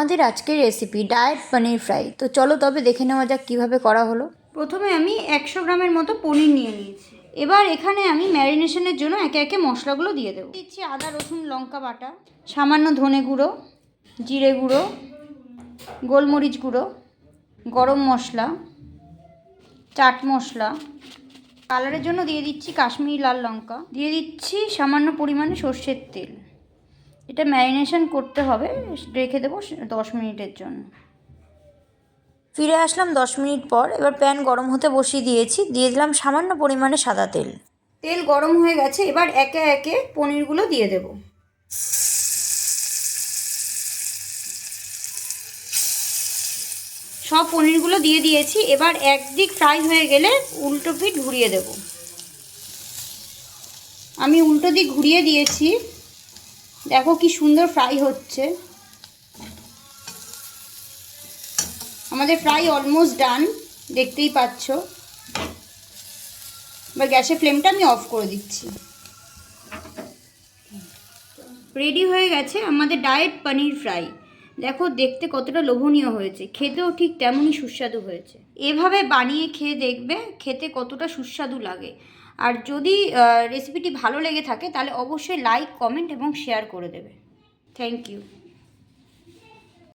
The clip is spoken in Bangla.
আমাদের আজকের রেসিপি ডায়েট পনির ফ্রাই। তো চলো তবে দেখে নেওয়া যাক কীভাবে করা হলো। প্রথমে আমি 100 গ্রামের মতো পনির নিয়ে নিয়েছি। এবার এখানে আমি ম্যারিনেশনের জন্য একে একে মশলাগুলো দিয়ে দেবো। দিচ্ছি আদা রসুন লঙ্কা বাটা, সামান্য ধনে গুঁড়ো, জিরে গুঁড়ো, গোলমরিচ গুঁড়ো, গরম মশলা, চাট মশলা, কালারের জন্য দিয়ে দিচ্ছি কাশ্মীরি লাল লঙ্কা, দিয়ে দিচ্ছি সামান্য পরিমাণে সর্ষের তেল। এটা ম্যারিনেশন করতে হবে, রেখে দেবো 10 মিনিটের জন্য। ফিরে আসলাম 10 মিনিট পর। এবার প্যান গরম হতে বসিয়ে দিয়েছি, দিয়ে দিলাম সামান্য পরিমাণে সাদা তেল। তেল গরম হয়ে গেছে, এবার একে একে পনিরগুলো দিয়ে দেব। সব পনিরগুলো দিয়ে দিয়েছি। এবার একদিক ফ্রাই হয়ে গেলে উল্টো পিঠ ঘুরিয়ে দেব। আমি উল্টো দিক ঘুরিয়ে দিয়েছি, দেখো কি সুন্দর ফ্রাই হচ্ছে। আমাদের ফ্রাই অলমোস্ট ডান, দেখতেই পাচ্ছ। এবার গ্যাসের ফ্লেমটা আমি অফ করে দিচ্ছি। রেডি হয়ে গেছে আমাদের ডায়েট পনির ফ্রাই। দেখো দেখতে কতটা লোভনীয় হয়েছে, খেতেও ঠিক তেমনই সুস্বাদু হয়েছে। এভাবে বানিয়ে খেয়ে দেখবে খেতে কতটা সুস্বাদু লাগে। আর যদি রেসিপিটি ভালো লেগে থাকে তাহলে অবশ্যই লাইক, কমেন্ট এবং শেয়ার করে দেবে। Thank you.